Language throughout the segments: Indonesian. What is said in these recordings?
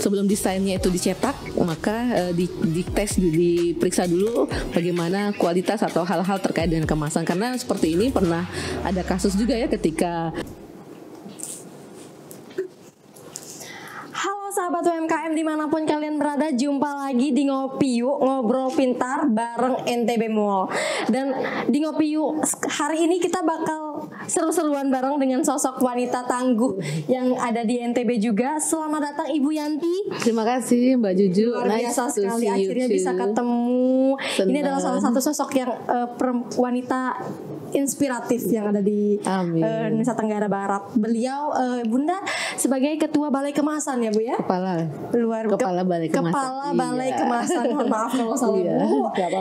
sebelum desainnya itu dicetak, maka dites, diperiksa dulu bagaimana kualitas atau hal-hal terkait dengan kemasan. Karena seperti ini pernah ada kasus juga ya ketika sahabat UMKM dimanapun kalian berada, jumpa lagi di Ngopi Yuk, ngobrol pintar bareng NTB Mall. Dan di Ngopi Yuk hari ini kita bakal seru-seruan bareng dengan sosok wanita tangguh yang ada di NTB juga. Selamat datang Ibu Yanti. Terima kasih Mbak Juju. Luar biasa sekali akhirnya bisa ketemu. Senang. Ini adalah salah satu sosok yang wanita inspiratif yang ada di Nusa Tenggara Barat. Beliau Bunda sebagai Ketua Balai Kemasan ya Bu ya? Kepala Balai Kemasan. Kepala Balai Kemasan. Mohon maaf kalau salah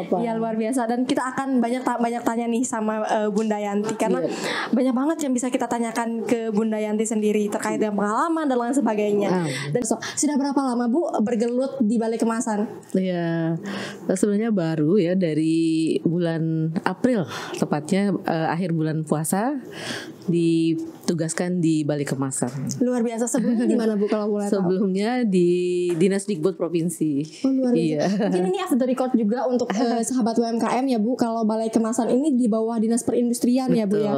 Bu. Iya luar biasa. Dan kita akan banyak tanya nih sama Bunda Yanti karena banyak banget yang bisa kita tanyakan ke Bunda Yanti sendiri terkait dengan pengalaman dan lain sebagainya. Dan sudah berapa lama Bu bergelut di Balai Kemasan? Iya, sebenarnya baru ya dari bulan April, tepatnya akhir bulan puasa ditugaskan di Balai Kemasan. Luar biasa. Sebelumnya di mana Bu kalau boleh tahu? Sebelumnya di Dinas Dikbud Provinsi. Oh luar biasa. Iya. Mungkin ini after the record juga untuk sahabat UMKM ya Bu. Kalau Balai Kemasan ini di bawah Dinas Perindustrian. Betul. Ya Bu ya.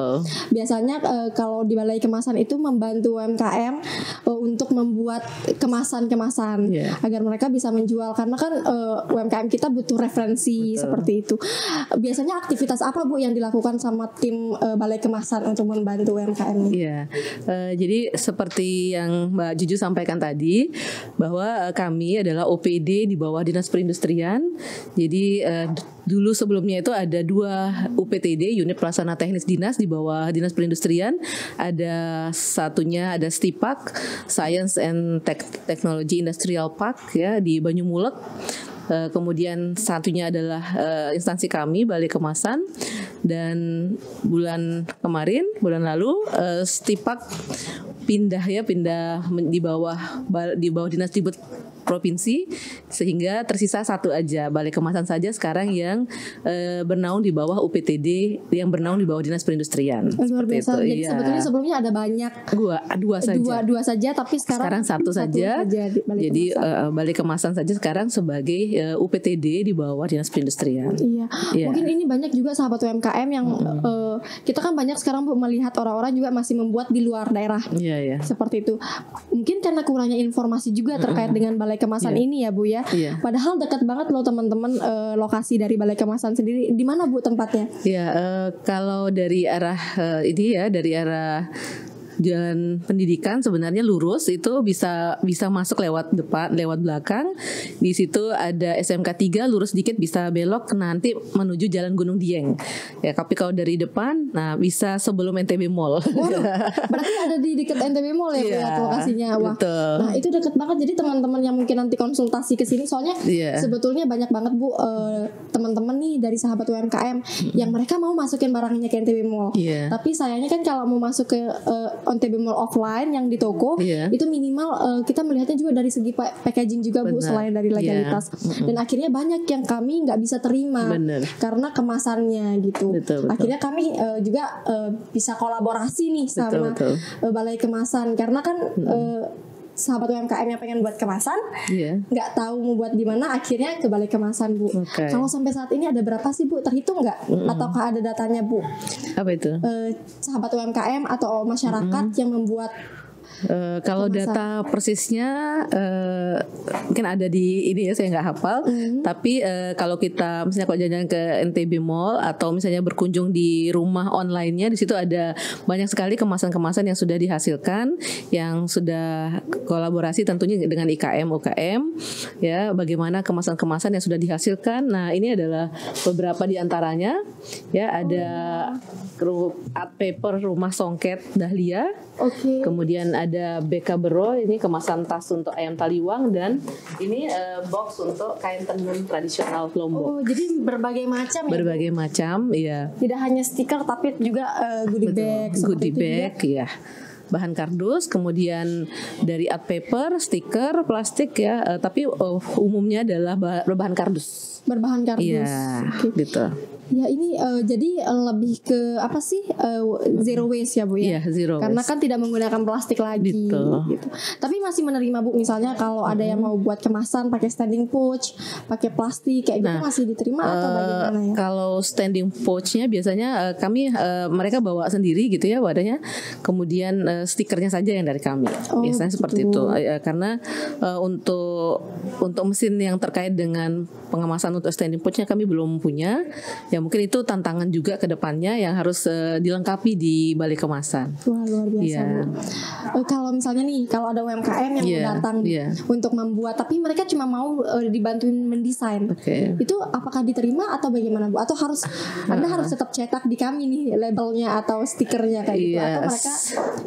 Biasanya kalau di Balai Kemasan itu membantu UMKM untuk membuat kemasan-kemasan agar mereka bisa menjual, karena kan UMKM kita butuh referensi. Betul. Seperti itu. Biasanya aktivitas apa Bu yang dilakukan sama tim Balai Kemasan untuk membantu UMKM ini? Iya. Jadi seperti yang Mbak Juju sampaikan tadi, bahwa kami adalah OPD di bawah Dinas Perindustrian. Jadi dulu sebelumnya itu ada 2 UPTD, unit pelaksana teknis dinas di bawah Dinas Perindustrian. Ada satunya ada STIPAK, Science and Technology Industrial Park ya di Banyumulek. Kemudian satunya adalah instansi kami Balai Kemasan. Dan bulan lalu STIPAK pindah di bawah Dinas Dikbud Provinsi, sehingga tersisa satu aja Balai Kemasan saja sekarang yang bernaung di bawah UPTD, yang bernaung di bawah Dinas Perindustrian. Luar biasa. Jadi sebetulnya sebelumnya ada banyak dua saja, tapi sekarang satu saja. Jadi Balai Kemasan saja sekarang sebagai UPTD di bawah Dinas Perindustrian. Iya. Mungkin ini banyak juga sahabat UMKM yang kita kan banyak sekarang Bu melihat orang-orang juga masih membuat di luar daerah. Iya. Seperti itu. Mungkin karena kurangnya informasi juga terkait dengan Balai Kemasan ini ya Bu ya. Padahal dekat banget loh teman-teman lokasi dari Balai Kemasan sendiri. Di mana Bu tempatnya? Kalau dari arah dari arah Jalan Pendidikan sebenarnya lurus itu bisa masuk lewat depan, lewat belakang. Di situ ada SMK 3, lurus dikit bisa belok nanti menuju Jalan Gunung Dieng. Ya, tapi kalau dari depan bisa sebelum NTB Mall. Berarti ada di dekat NTB Mall ya Bu ya lokasinya. Wah. Betul. Nah, itu dekat banget. Jadi teman-teman yang mungkin nanti konsultasi ke sini soalnya sebetulnya banyak banget Bu teman-teman nih dari sahabat UMKM yang mereka mau masukin barangnya ke NTB Mall. Tapi sayangnya kan kalau mau masuk ke NTB Mall offline yang di toko itu minimal kita melihatnya juga dari segi packaging juga Bu. Benar. Selain dari legalitas dan akhirnya banyak yang kami nggak bisa terima. Benar. Karena kemasannya gitu. Betul. Akhirnya kami juga bisa kolaborasi nih sama Balai Kemasan karena kan sahabat UMKM yang pengen buat kemasan nggak tahu mau buat di mana, akhirnya ke Balai Kemasan Bu. Kalau sampai saat ini ada berapa sih Bu, terhitung nggak ataukah ada datanya Bu? Apa itu? Sahabat UMKM atau masyarakat yang membuat kalau data persisnya mungkin ada di ini ya, saya nggak hafal. Tapi kalau kita misalnya kalau jalan-jalan ke NTB Mall atau misalnya berkunjung di rumah online-nya, di situ ada banyak sekali kemasan-kemasan yang sudah dihasilkan, yang sudah kolaborasi tentunya dengan IKM UKM ya, bagaimana kemasan-kemasan yang sudah dihasilkan. Nah, ini adalah beberapa di antaranya ya, ada art paper rumah songket Dahlia. Kemudian ada BK Bero, ini kemasan tas untuk ayam taliwang, dan ini box untuk kain tenun tradisional Lombok. Jadi berbagai macam ya? Berbagai macam, iya. Tidak hanya stiker tapi juga goodie bag. Goodie bag, ya. Bahan kardus, kemudian dari art paper, stiker, plastik ya, tapi umumnya adalah berbahan kardus. Berbahan kardus. Iya, gitu. Ya ini jadi lebih ke apa sih zero waste ya Bu ya? Zero karena waste. Kan tidak menggunakan plastik lagi gitu. Tapi masih menerima Bu, misalnya kalau ada yang mau buat kemasan pakai standing pouch, pakai plastik kayak gitu masih diterima atau bagaimana ya? Kalau standing pouchnya biasanya kami mereka bawa sendiri gitu ya wadahnya, kemudian stikernya saja yang dari kami. Biasanya seperti itu karena untuk mesin yang terkait dengan pengemasan untuk standing pouchnya kami belum punya. Ya mungkin itu tantangan juga ke depannya yang harus dilengkapi di balik kemasan. Wah, luar biasa Bu. Kalau misalnya nih, kalau ada UMKM yang datang untuk membuat, tapi mereka cuma mau dibantuin mendesain, itu apakah diterima atau bagaimana Bu? Atau Anda harus tetap cetak di kami nih labelnya atau stikernya kayak gitu, atau mereka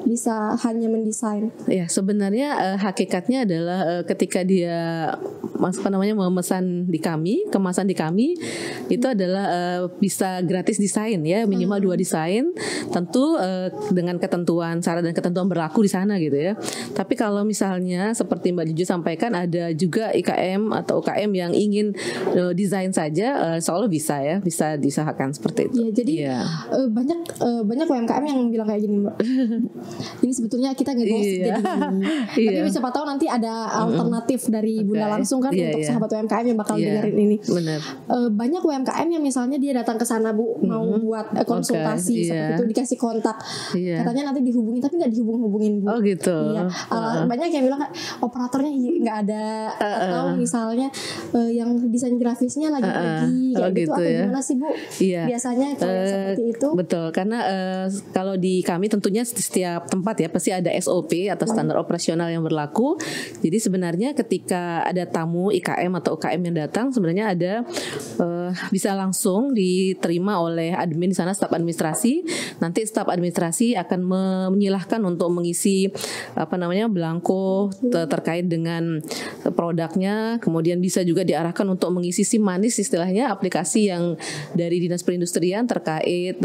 bisa hanya mendesain? Ya sebenarnya hakikatnya adalah ketika dia memesan di kami, kemasan di kami, itu adalah bisa gratis desain ya, minimal 2 desain, tentu dengan ketentuan syarat dan ketentuan berlaku di sana gitu ya. Tapi kalau misalnya seperti Mbak Juju sampaikan, ada juga IKM atau UKM yang ingin desain saja, insya Allah bisa diusahakan seperti itu. Ya, jadi banyak UMKM yang bilang kayak gini Mbak. Ini sebetulnya kita ngegosip jadi tapi siapa tahu nanti ada alternatif dari Bunda langsung kan untuk sahabat UMKM yang bakal dengerin ini. Benar. Banyak UMKM yang misalnya dia datang ke sana Bu, mau buat konsultasi seperti itu, dikasih kontak, katanya nanti dihubungin tapi nggak dihubungin Bu. Oh gitu. Banyak yang bilang operatornya nggak ada, atau misalnya yang desain grafisnya lagi pergi kayak gitu, atau gimana sih Bu? Biasanya kalau seperti itu. Betul, karena kalau di kami tentunya setiap tempat ya pasti ada SOP atau standar operasional yang berlaku. Jadi sebenarnya ketika ada tamu IKM atau UKM yang datang, sebenarnya ada bisa langsung diterima oleh admin di sana, staf administrasi. Nanti staf administrasi akan menyilahkan untuk mengisi belangko terkait dengan produknya. Kemudian bisa juga diarahkan untuk mengisi SIM manis istilahnya, aplikasi yang dari Dinas Perindustrian terkait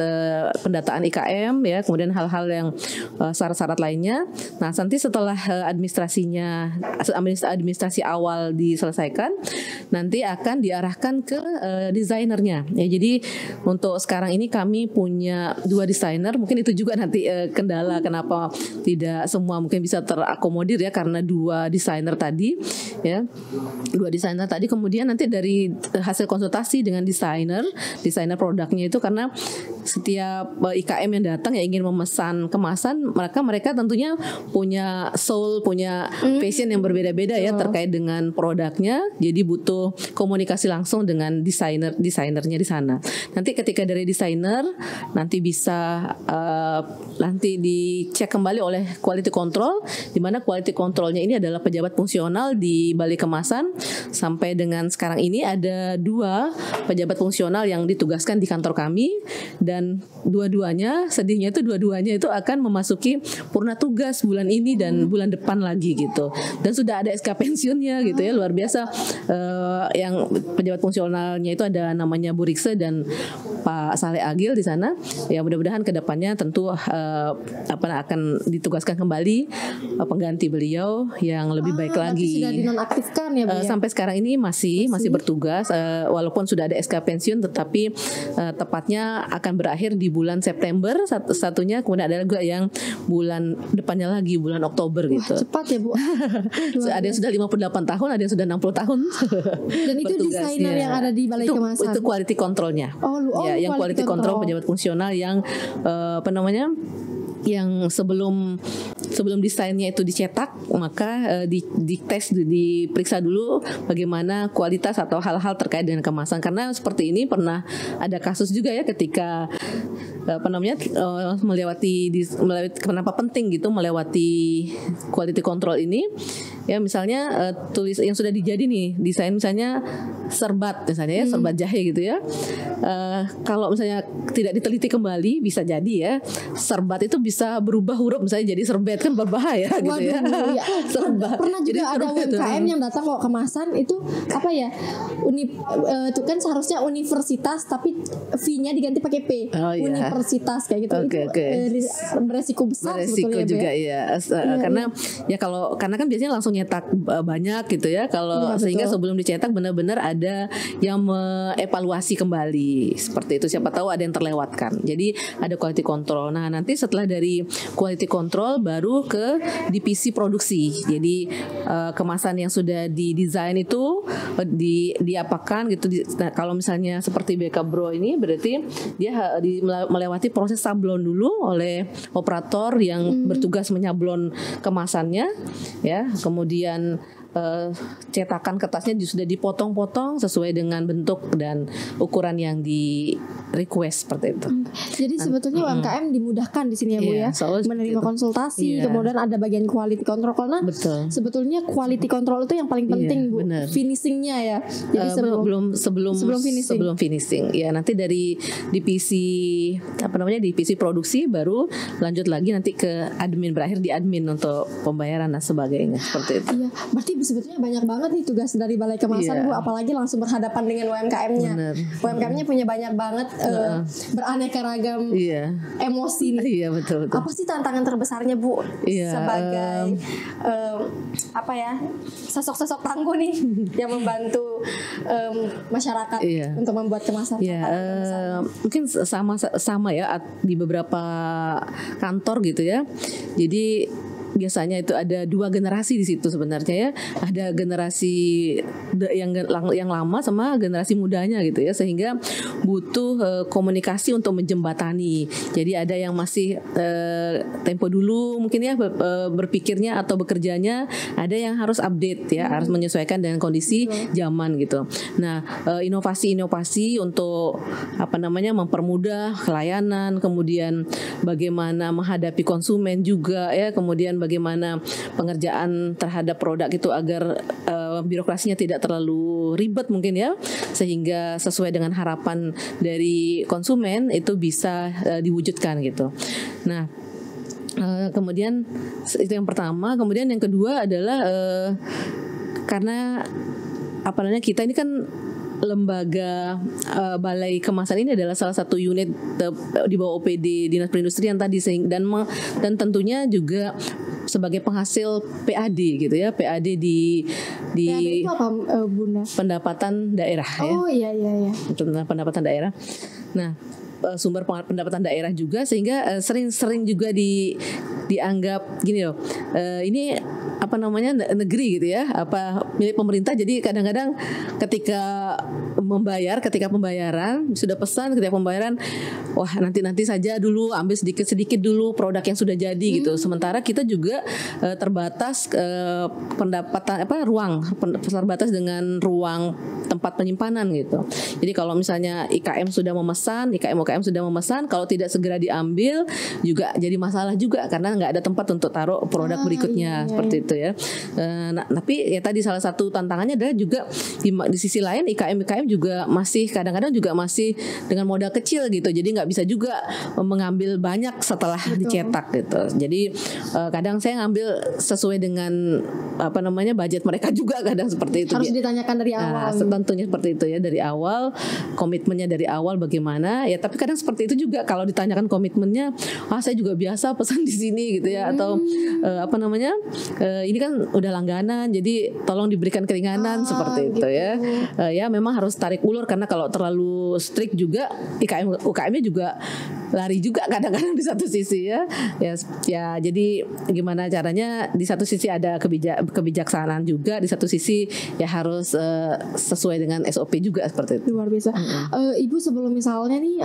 pendataan IKM ya, kemudian hal-hal yang syarat-syarat lainnya. Nah, nanti setelah administrasi awal diselesaikan, nanti akan diarahkan ke desainernya. Ya, jadi untuk sekarang ini kami punya 2 desainer. Mungkin itu juga nanti kendala kenapa tidak semua mungkin bisa terakomodir ya, karena 2 desainer tadi ya. 2 desainer tadi, kemudian nanti dari hasil konsultasi dengan desainer produknya itu, karena setiap IKM yang datang yang ingin memesan kemasan, mereka tentunya punya soul, punya passion yang berbeda-beda ya terkait dengan produknya. Jadi butuh komunikasi langsung dengan desainernya di sana. Nanti ketika dari desainer nanti bisa nanti dicek kembali oleh quality control, di mana quality controlnya ini adalah pejabat fungsional di balik kemasan. Sampai dengan sekarang ini ada 2 pejabat fungsional yang ditugaskan di kantor kami, dan sedihnya dua-duanya itu akan memasuki purna tugas bulan ini dan bulan depan lagi gitu. Dan sudah ada SK pensiunnya gitu ya, luar biasa. Yang pejabat fungsionalnya itu ada namanya Bu Rikse dan Pak Saleh Agil di sana. Ya mudah-mudahan kedepannya tentu akan ditugaskan kembali pengganti beliau yang lebih baik lagi. Sudah dinonaktifkan ya Bu ya? Sampai sekarang ini masih bertugas, walaupun sudah ada SK pensiun, tetapi tepatnya akan berakhir di bulan September satunya, kemudian ada juga yang bulan depannya lagi bulan Oktober gitu. Wah, cepat ya Bu. Ada yang sudah 58 tahun, ada yang sudah 60 tahun. Dan itu desainer yang ada di balai kemasan. Itu quality controlnya. Yang quality control pejabat fungsional yang yang sebelum desainnya itu dicetak, maka dites, diperiksa dulu bagaimana kualitas atau hal-hal terkait dengan kemasan. Karena seperti ini pernah ada kasus juga ya, ketika melewati kenapa penting gitu melewati quality control ini ya. Misalnya tulis yang sudah dijadi nih desain, misalnya serbat misalnya ya, serbat jahe gitu ya. Kalau misalnya tidak diteliti kembali, bisa jadi ya serbat itu bisa berubah huruf misalnya jadi serbet, kan berbahaya gitu ya. Serbat. Pernah juga ada UMKM yang datang kok kemasan itu apa ya? Itu kan seharusnya universitas tapi V-nya diganti pakai P. Universitas universitas kayak gitu beresiko besar sebetulnya juga ya. Karena ya karena kan biasanya langsung nyetak banyak gitu ya. Kalau sehingga sebelum dicetak benar-benar ada yang mengevaluasi kembali seperti itu. Siapa tahu ada yang terlewatkan. Jadi ada quality control. Nah nanti setelah dari quality control baru ke divisi produksi. Jadi kemasan yang sudah didesain itu diapakan gitu. Nah kalau misalnya seperti BK Bro ini berarti dia melewati proses sablon dulu oleh operator yang bertugas menyablon kemasannya ya. Kemudian cetakan kertasnya sudah dipotong-potong sesuai dengan bentuk dan ukuran yang di request seperti itu. Jadi sebetulnya UMKM dimudahkan di sini ya Bu ya, menerima konsultasi, kemudian ada bagian quality control karena sebetulnya quality control itu yang paling penting Bu, finishingnya ya. Jadi sebelum finishing ya nanti dari divisi divisi produksi baru lanjut lagi nanti ke admin, berakhir di admin untuk pembayaran dan sebagainya seperti itu. Iya, berarti sebetulnya banyak banget nih tugas dari Balai Kemasan Bu, apalagi langsung berhadapan dengan UMKM-nya. UMKM-nya punya banyak banget beraneka ragam emosi nih. Iya betul. Apa sih tantangan terbesarnya Bu sebagai sosok-sosok tangguh nih yang membantu masyarakat untuk membuat kemasan? Mungkin sama ya di beberapa kantor gitu ya. Jadi biasanya itu ada 2 generasi di situ sebenarnya ya. Ada generasi yang lama sama generasi mudanya gitu ya, sehingga butuh komunikasi untuk menjembatani. Jadi ada yang masih tempo dulu mungkin ya berpikirnya atau bekerjanya, ada yang harus update ya, harus menyesuaikan dengan kondisi zaman gitu. Nah, inovasi-inovasi untuk mempermudah layanan, kemudian bagaimana menghadapi konsumen juga ya, kemudian bagaimana pengerjaan terhadap produk itu agar birokrasinya tidak terlalu ribet mungkin ya, sehingga sesuai dengan harapan dari konsumen itu bisa diwujudkan gitu. Nah, kemudian itu yang pertama. Kemudian yang kedua adalah karena kita ini kan lembaga Balai Kemasan ini adalah salah satu unit di bawah OPD Dinas Perindustrian tadi, dan tentunya juga sebagai penghasil PAD gitu ya. PAD di PAD itu apa Bunda? Pendapatan daerah ya. Oh iya. Pendapatan daerah. Nah, sumber pendapatan daerah juga, sehingga sering juga dianggap gini loh. Ini negeri gitu ya, milik pemerintah. Jadi kadang-kadang ketika pembayaran sudah pesan, ketika pembayaran nanti saja dulu, ambil sedikit dulu produk yang sudah jadi gitu. Sementara kita juga terbatas pendapatan terbatas dengan ruang tempat penyimpanan gitu. Jadi kalau misalnya UKM sudah memesan, kalau tidak segera diambil juga jadi masalah juga, karena nggak ada tempat untuk taruh produk berikutnya seperti itu ya. Tapi ya tadi salah satu tantangannya adalah juga di sisi lain UKM juga masih kadang-kadang juga masih dengan modal kecil gitu. Jadi nggak bisa juga mengambil banyak setelah dicetak gitu. Jadi kadang saya ngambil sesuai dengan budget mereka juga, kadang seperti itu. Harus ditanyakan dari awal. Tentunya seperti itu ya, dari awal komitmennya dari awal bagaimana ya. Tapi kadang seperti itu juga kalau ditanyakan komitmennya, saya juga biasa pesan di sini gitu ya, atau ini kan udah langganan, jadi tolong diberikan keringanan seperti itu ya. Ya memang harus tarik ulur, karena kalau terlalu strict juga UKM-nya juga lari juga kadang-kadang di satu sisi ya. Jadi gimana caranya, di satu sisi ada kebijaksanaan juga, di satu sisi ya harus sesuai dengan SOP juga seperti itu. Luar biasa. Ibu sebelum misalnya nih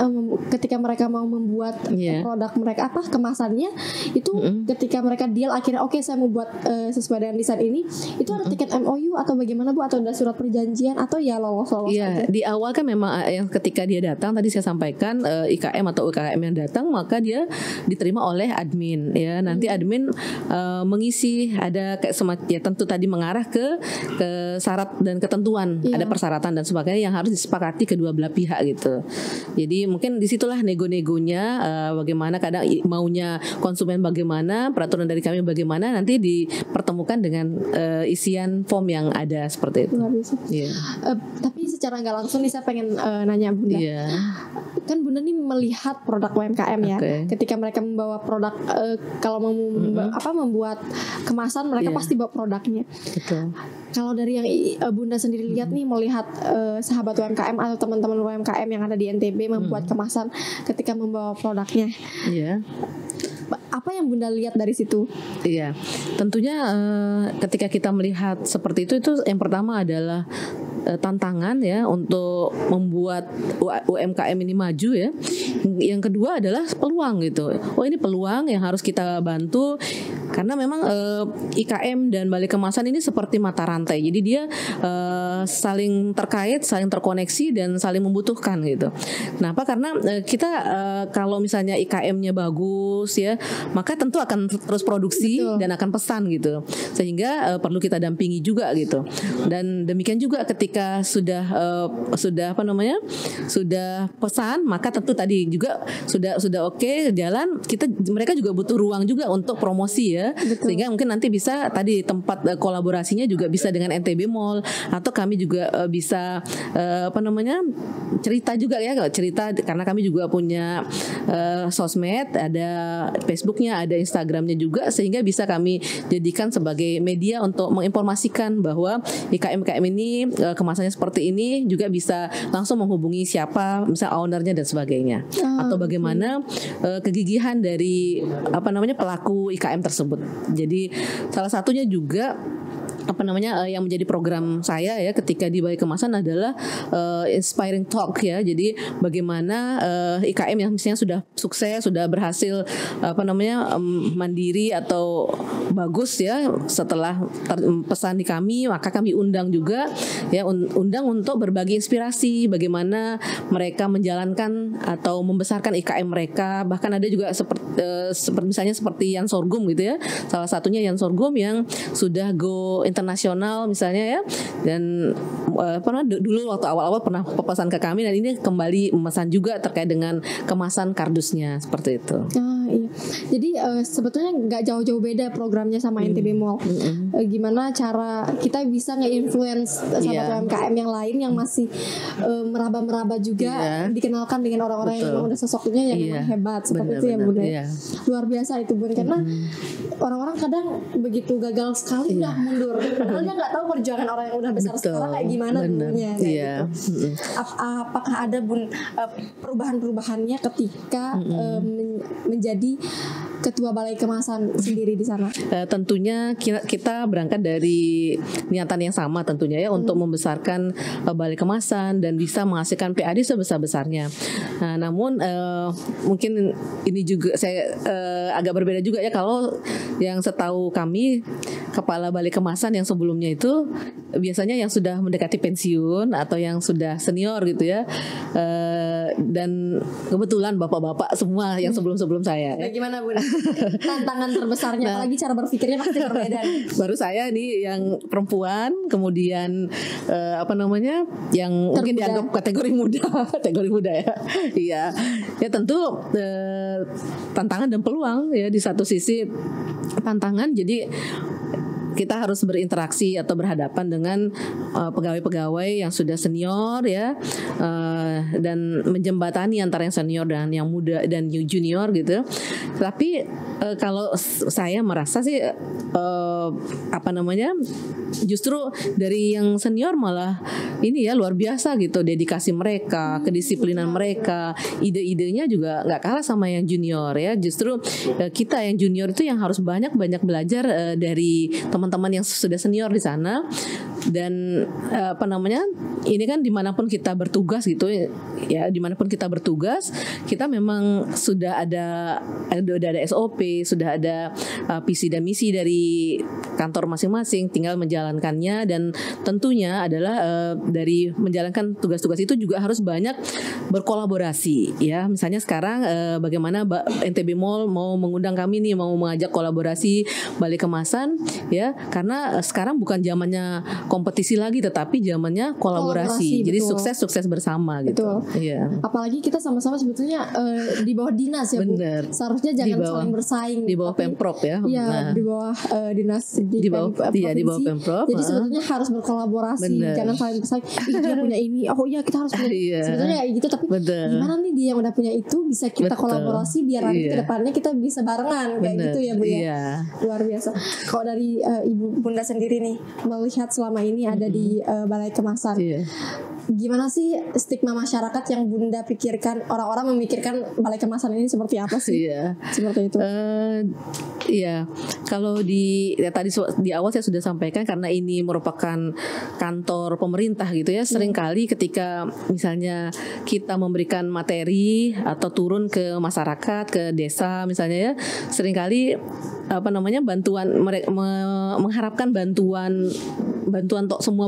ketika mereka mau membuat produk mereka kemasannya itu ketika mereka deal akhirnya oke, saya mau buat sesuai dengan desain ini, itu ada tiket MOU atau bagaimana Bu, atau ada surat perjanjian atau ya lolos aja? Di awal kan memang yang ketika dia datang tadi saya sampaikan, IKM atau UKM yang datang, maka dia diterima oleh admin ya. Nanti admin mengisi, ada kayak tentu tadi mengarah ke syarat dan ketentuan, ada persyaratan dan sebagainya yang harus disepakati kedua belah pihak gitu. Jadi mungkin disitulah nego-negonya, bagaimana kadang maunya konsumen bagaimana, peraturan dari kami bagaimana, nanti dipertemukan dengan isian form yang ada seperti itu. Tapi secara nggak langsung nih saya pengen nanya Bunda. Kan Bunda nih melihat produk UMKM ya. Ketika mereka membawa produk, kalau mau membuat kemasan, mereka pasti bawa produknya. Kalau dari yang Bunda sendiri lihat nih, melihat sahabat UMKM atau teman-teman UMKM yang ada di NTB membuat kemasan ketika membawa produknya, apa yang Bunda lihat dari situ? Iya, tentunya ketika kita melihat seperti itu yang pertama adalah tantangan ya untuk membuat UMKM ini maju ya. Yang kedua adalah peluang gitu. Oh, ini peluang yang harus kita bantu karena memang IKM dan balik kemasan ini seperti mata rantai. Jadi dia saling terkait, saling terkoneksi dan saling membutuhkan gitu. Kenapa? Karena kita kalau misalnya IKM-nya bagus ya, maka tentu akan terus produksi dan akan pesan gitu. Sehingga perlu kita dampingi juga gitu. Dan demikian juga ketika sudah pesan, maka tentu tadi juga sudah oke jalan, mereka juga butuh ruang juga untuk promosi ya. Sehingga mungkin nanti bisa tadi tempat kolaborasinya juga bisa dengan NTB Mall, atau kami juga bisa cerita juga ya, cerita karena kami juga punya sosmed, ada Facebooknya, ada Instagramnya juga, sehingga bisa kami jadikan sebagai media untuk menginformasikan bahwa IKM ini kemasannya seperti ini, juga bisa langsung menghubungi siapa misalnya ownernya dan sebagainya, atau bagaimana kegigihan dari pelaku IKM tersebut. Jadi salah satunya juga yang menjadi program saya ya ketika di Balik Kemasan adalah inspiring talk ya. Jadi bagaimana IKM yang misalnya sudah sukses, sudah berhasil mandiri atau bagus ya, setelah pesan di kami, maka kami undang juga ya, undang untuk berbagi inspirasi bagaimana mereka menjalankan atau membesarkan IKM mereka. Bahkan ada juga misalnya seperti Yan Sorghum gitu ya. Salah satunya Yan Sorghum yang sudah go internasional misalnya ya, dan dulu waktu awal-awal pernah pesan ke kami, dan ini kembali memesan juga terkait dengan kemasan kardusnya seperti itu. Iya. Jadi sebetulnya nggak jauh-jauh beda programnya sama NTB Mall. Gimana cara kita bisa nge-influence sahabat UMKM yang lain yang masih meraba-meraba juga, dikenalkan dengan orang-orang yang memang udah sosoknya yang memang hebat seperti itu ya Bunda. Luar biasa itu Bunda, karena orang-orang kadang begitu gagal sekali udah mundur. Padahal dia nggak tahu perjuangan orang yang udah besar sekarang kayak gimana dulunya. Apakah ada perubahan-perubahannya ketika menjadi ketua Balai Kemasan sendiri di sana? Tentunya kita berangkat dari niatan yang sama tentunya ya, untuk membesarkan Balai Kemasan dan bisa menghasilkan PAD sebesar-besarnya. Namun mungkin ini juga saya agak berbeda juga ya, kalau yang setahu kami kepala Balai Kemasan yang sebelumnya itu biasanya yang sudah mendekati pensiun atau yang sudah senior gitu ya, dan kebetulan bapak-bapak semua yang sebelum-sebelum saya. Bagaimana Bunda? Tantangan terbesarnya, apalagi cara berpikirnya pasti berbeda. Baru saya nih yang perempuan, kemudian yang mungkin dianggap kategori muda ya. Iya. Ya tentu tantangan dan peluang ya, di satu sisi tantangan, jadi kita harus berinteraksi atau berhadapan dengan pegawai-pegawai yang sudah senior ya, dan menjembatani antara yang senior dan yang muda dan junior gitu. Tapi kalau saya merasa sih justru dari yang senior malah ini ya luar biasa gitu, dedikasi mereka, kedisiplinan mereka, ide-idenya juga nggak kalah sama yang junior ya. Justru kita yang junior itu yang harus banyak belajar dari teman-teman yang sudah senior di sana. Dan ini kan dimanapun kita bertugas gitu ya, dimanapun kita bertugas, kita memang sudah ada SOP, sudah ada visi dan misi dari kantor masing-masing, tinggal menjalankannya. Dan tentunya adalah dari menjalankan tugas-tugas itu juga harus banyak berkolaborasi ya. Misalnya sekarang bagaimana NTB Mall mau mengundang kami nih, mau mengajak kolaborasi Balai Kemasan ya, karena sekarang bukan zamannya kompetisi lagi, tetapi zamannya kolaborasi. Jadi sukses bersama gitu. Iya. Apalagi kita sama-sama sebetulnya di bawah dinas ya, bener. Bu. Seharusnya jangan saling bersaing. Di bawah Pemprov ya. Iya, di bawah dinas di bawah Pemprov. Jadi sebetulnya harus berkolaborasi, jangan saling bersaing. Dia punya ini, oh iya kita harus punya. Sebetulnya kayak gitu, tapi gimana nih dia yang udah punya itu bisa kita kolaborasi biar nanti kedepannya kita bisa barengan kayak gitu ya, Bu ya. Luar biasa. Kalau dari Ibu Bunda sendiri nih melihat selama ini ada di Balai Kemasan, gimana sih stigma masyarakat yang Bunda pikirkan, orang-orang memikirkan Balai Kemasan ini seperti apa sih? Seperti itu. Iya, kalau tadi di awal saya sudah sampaikan, karena ini merupakan kantor pemerintah gitu ya. Seringkali ketika misalnya kita memberikan materi atau turun ke masyarakat, ke desa misalnya ya, seringkali bantuan mereka mengharapkan bantuan semua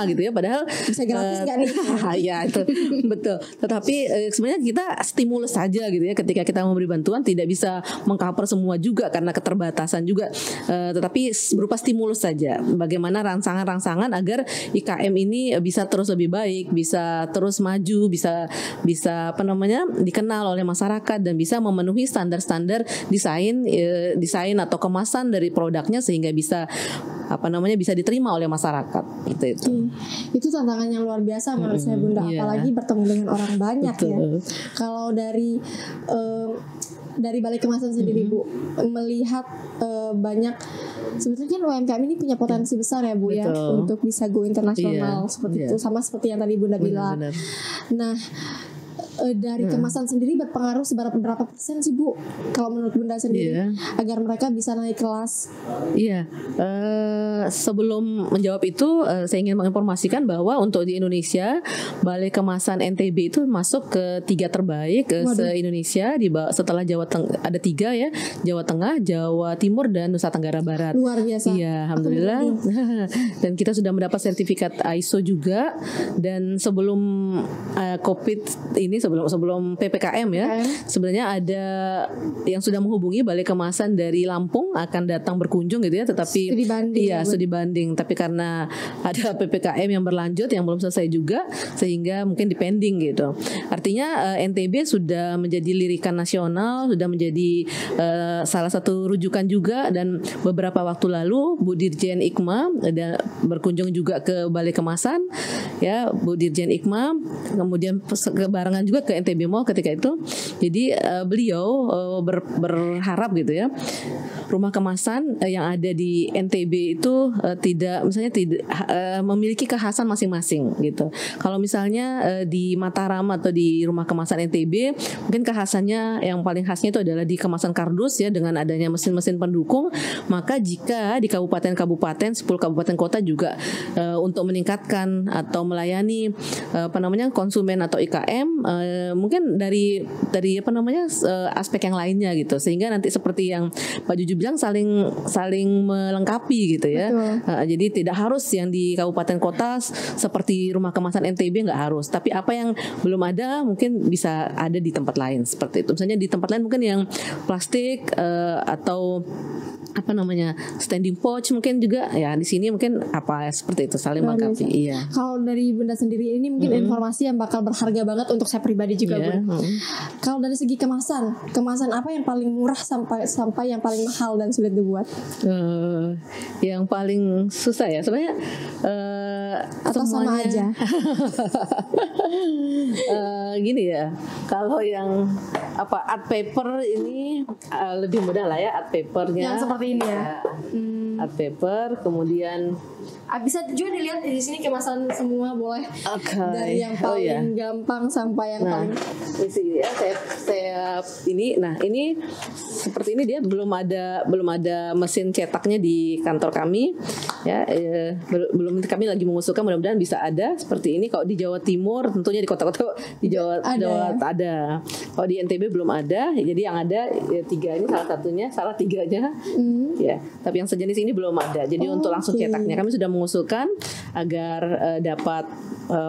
gitu ya, padahal bisa gratis kan nih. Ya itu betul. Tetapi sebenarnya kita stimulus saja gitu ya, ketika kita memberi bantuan tidak bisa mengcover semua juga karena keterbatasan juga, tetapi berupa stimulus saja. Bagaimana rangsangan agar IKM ini bisa terus lebih baik, bisa terus maju, bisa dikenal oleh masyarakat dan bisa memenuhi standar-standar desain atau kemasan dari produknya sehingga bisa bisa diterima oleh masyarakat gitu itu. Itu tantangan yang luar biasa menurut saya, Bunda, apalagi bertemu dengan orang banyak. Betul. Ya. Kalau dari Balai Kemasan sendiri, Bu, melihat banyak sebetulnya kan UMKM ini punya potensi besar ya, Bu. Betul. Ya, untuk bisa go internasional seperti itu, sama seperti yang tadi Bunda bilang. Nah, dari kemasan sendiri berpengaruh berapa persen sih, Bu, kalau menurut Bunda sendiri, agar mereka bisa naik kelas? Sebelum menjawab itu saya ingin menginformasikan bahwa untuk di Indonesia Balai Kemasan NTB itu masuk ke 3 terbaik se-Indonesia, setelah Jawa Tengah ada 3 ya, Jawa Tengah, Jawa Timur dan Nusa Tenggara Barat. Luar biasa. Iya, alhamdulillah. Dan kita sudah mendapat sertifikat ISO juga, dan sebelum COVID ini, sebelum PPKM ya, sebenarnya ada yang sudah menghubungi Balai Kemasan dari Lampung akan datang berkunjung gitu ya, tetapi studi banding, tapi karena ada PPKM yang berlanjut yang belum selesai juga, sehingga mungkin dipending gitu. Artinya NTB sudah menjadi lirikan nasional, sudah menjadi salah satu rujukan juga, dan beberapa waktu lalu Bu Dirjen IKMA berkunjung juga ke Balai Kemasan ya, Bu Dirjen IKMA, kemudian kebarengan juga ke NTB Mall ketika itu. Jadi beliau berharap gitu ya, rumah kemasan yang ada di NTB itu tidak memiliki kekhasan masing-masing gitu. Kalau misalnya di Mataram atau di rumah kemasan NTB, mungkin kekhasannya yang paling khasnya itu adalah di kemasan kardus ya, dengan adanya mesin-mesin pendukung. Maka jika di kabupaten-kabupaten, 10 kabupaten kota juga untuk meningkatkan atau melayani konsumen atau IKM, mungkin dari aspek yang lainnya gitu, sehingga nanti seperti yang Pak Juju bilang saling melengkapi gitu ya. Jadi tidak harus yang di kabupaten kota seperti rumah kemasan NTB, nggak harus, tapi apa yang belum ada mungkin bisa ada di tempat lain seperti itu. Misalnya di tempat lain mungkin yang plastik atau standing pouch mungkin juga ya, di sini mungkin seperti itu, saling melengkapi. Iya. Kalau dari Bunda sendiri ini mungkin informasi yang bakal berharga banget untuk saya pribadi juga, Bunda. Kalau dari segi kemasan apa yang paling murah sampai yang paling mahal dan sulit dibuat? Yang paling susah ya sebenarnya atau sama aja? Gini ya, kalau yang art paper ini lebih mudah lah ya, art papernya. Yang seperti ini ya. Art paper, kemudian bisa juga dilihat di sini kemasan semua, boleh. Dari yang paling gampang sampai yang paling. Ini ya, saya ini seperti ini, dia belum ada mesin cetaknya di kantor kami ya, belum, kami lagi mengusulkan, mudah-mudahan bisa ada seperti ini. Kalau di Jawa Timur tentunya di kota-kota di Jawa ada. Kalau di NTB belum ada, jadi yang ada 3 ini salah 3-nya ya, tapi yang sejenis ini belum ada. Jadi untuk langsung cetaknya kami sudah mengusulkan agar dapat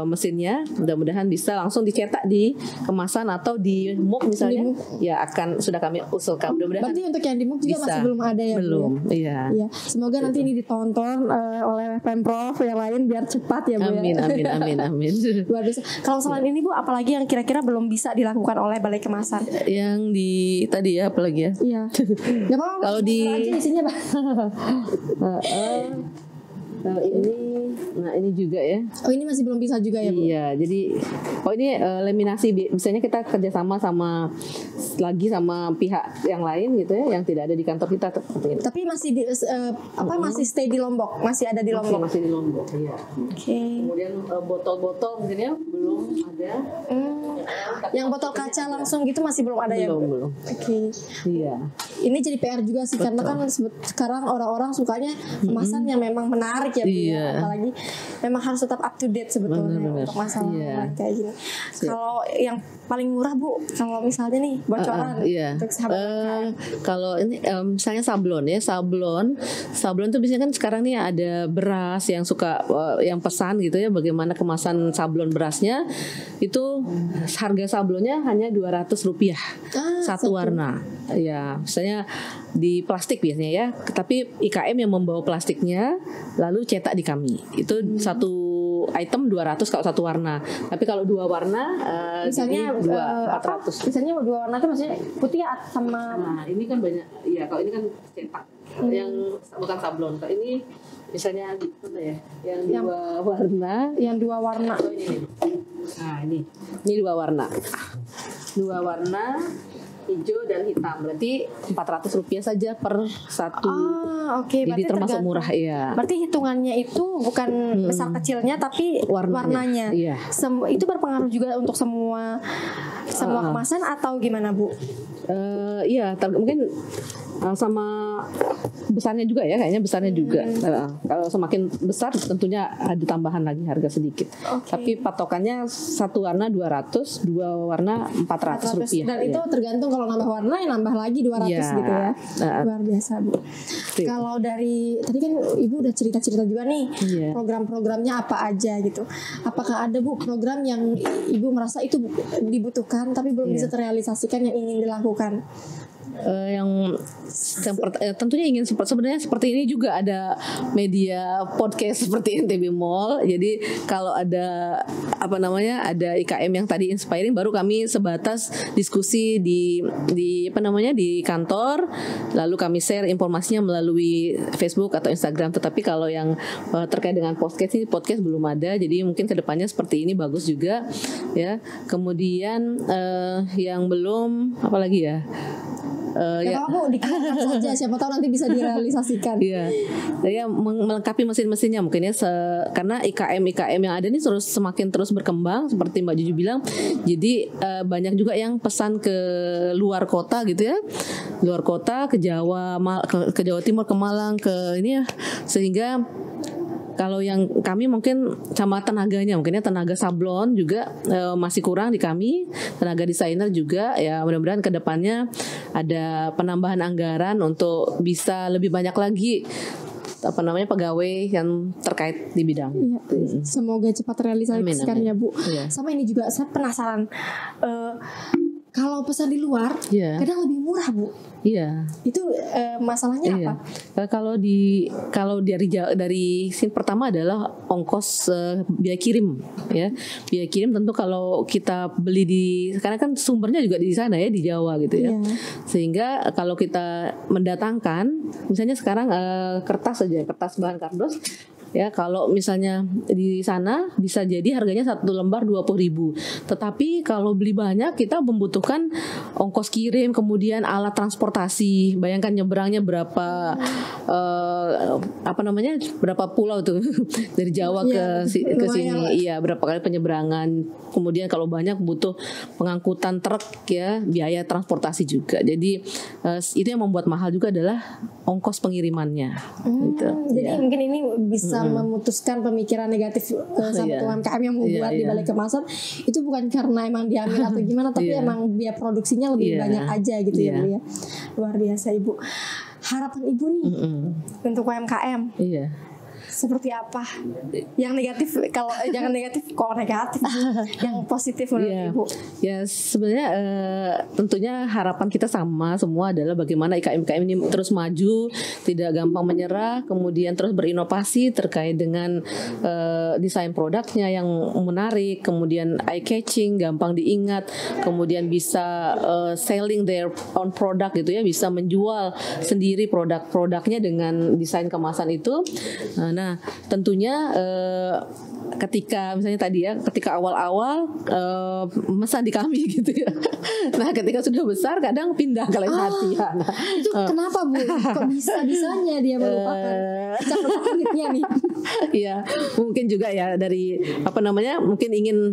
mesinnya, mudah-mudahan bisa langsung dicetak di kemasan atau di mug misalnya, ya akan sudah kami usulkan. Mudah-mudahan. Berarti untuk yang di mug juga bisa. masih belum ada ya? Belum, Bu, ya? Iya. Semoga nanti ini ditonton oleh Pemprov yang lain biar cepat ya Bu. Amin, amin, amin, amin. Luar biasa. Kalau selain ini Bu, apalagi yang kira-kira belum bisa dilakukan oleh Balai Kemasan? Yang di tadi ya, apalagi ya? Iya. Gak apa-apa. Kalau di isinya Pak. ini juga ya. Oh, ini masih belum bisa juga ya Bu? Iya, jadi ini laminasi. Misalnya kita kerjasama sama pihak yang lain gitu ya, yang tidak ada di kantor kita. Tapi masih masih stay di Lombok, masih ada di Lombok. Masih di Lombok, iya. Oke. Kemudian botol-botol mungkin ya belum ada. Yang botol kaca langsung gitu masih belum ada ya Bu? Belum. Oke. Iya. Ini jadi PR juga sih. Betul. Karena kan sekarang orang-orang sukanya kemasan yang memang menarik ya Bu. Iya. Apalagi memang harus tetap up to date sebetulnya untuk masalah kayak gini. Kalau yang paling murah Bu, kalau misalnya nih bocoran untuk sahabat kalau ini misalnya sablon tuh biasanya kan sekarang nih ada beras yang suka yang pesan gitu ya, bagaimana kemasan sablon berasnya itu harga sablonnya hanya Rp200 satu warna ya, misalnya di plastik biasanya ya, tapi IKM yang membawa plastiknya lalu cetak di kami itu satu item 200 kalau satu warna, tapi kalau dua warna misalnya 400. Misalnya dua warna itu maksudnya putih sama. Nah ini kan banyak ya, kalau ini kan cetak yang bukan sablon, kalau ini misalnya apa ya, yang dua warna, Oh, ini. Nah ini dua warna hijau dan hitam, berarti Rp400 saja per satu. Oke. Jadi termasuk murah ya. Berarti hitungannya itu bukan besar kecilnya tapi warnanya. Iya. Itu berpengaruh juga untuk semua kemasan atau gimana Bu? Iya, mungkin sama besarnya juga ya, kayaknya besarnya juga. Kalau semakin besar tentunya ada tambahan lagi harga sedikit. Tapi patokannya satu warna 200, dua warna Rp400. Dan itu tergantung, kalau nambah warna ya nambah lagi 200 gitu ya. Luar biasa Bu. Kalau dari tadi kan Ibu udah cerita-cerita juga nih program-programnya apa aja gitu. Apakah ada Bu program yang Ibu merasa itu dibutuhkan tapi belum bisa terrealisasikan yang ingin dilakukan? Tentunya ingin sebenarnya seperti ini juga ada media podcast seperti NTB Mall. Jadi kalau ada ada IKM yang tadi inspiring, baru kami sebatas diskusi di kantor, lalu kami share informasinya melalui Facebook atau Instagram. Tetapi kalau yang terkait dengan podcast belum ada. Jadi mungkin kedepannya seperti ini bagus juga ya. Kemudian yang belum apalagi ya. Apa dikatakan saja, siapa tahu nanti bisa direalisasikan. Iya, ya melengkapi mesin-mesinnya mungkin ya, karena IKM yang ada ini semakin terus berkembang seperti Mbak Juju bilang. Jadi banyak juga yang pesan ke luar kota gitu ya, luar kota, ke Jawa, ke Jawa Timur, ke Malang, ke ini ya, sehingga kalau yang kami mungkin sama tenaganya, mungkinnya tenaga sablon juga masih kurang di kami, tenaga desainer juga ya. Mudah-mudahan kedepannya ada penambahan anggaran untuk bisa lebih banyak lagi pegawai yang terkait di bidang. Semoga cepat realisasikan ya Bu. Sama ini juga saya penasaran, kalau pesan di luar kadang lebih murah Bu. Iya. Itu masalahnya apa? Kalau dari sini pertama adalah ongkos biaya kirim ya. Biaya kirim tentu kalau kita beli karena kan sumbernya juga di sana ya, di Jawa gitu ya. Sehingga kalau kita mendatangkan misalnya sekarang kertas bahan kardus ya, kalau misalnya di sana bisa jadi harganya satu lembar 20.000. Tetapi kalau beli banyak kita membutuhkan ongkos kirim, kemudian alat transportasi. Bayangkan nyebrangnya berapa berapa pulau tuh dari Jawa ke sini. Iya, berapa kali penyeberangan. Kemudian kalau banyak butuh pengangkutan truk ya, biaya transportasi juga. Jadi itu yang membuat mahal juga adalah ongkos pengirimannya. Gitu. Jadi mungkin ini bisa memutuskan pemikiran negatif sahabat UMKM yang membuat di Balai Kemasan itu bukan karena emang diambil atau gimana, tapi emang biaya produksinya lebih banyak aja gitu ya Bu ya. Luar biasa Ibu. Harapan Ibu nih untuk UMKM seperti apa? Yang negatif, kalau jangan negatif, kok negatif? Yang positif menurut Ibu? Ya sebenarnya tentunya harapan kita sama semua adalah bagaimana IKM-IKM ini terus maju, tidak gampang menyerah, kemudian terus berinovasi terkait dengan desain produknya yang menarik, kemudian eye catching, gampang diingat, kemudian bisa selling their own product gitu ya, bisa menjual sendiri produk-produknya dengan desain kemasan itu. Nah, tentunya ketika misalnya tadi ya, ketika awal-awal mesan di kami gitu ya. Nah, ketika sudah besar kadang pindah ke lain hati. Ya. Nah, itu kenapa Bu? Kok bisa-bisanya dia melupakan kulitnya nih? Iya, mungkin juga ya dari mungkin ingin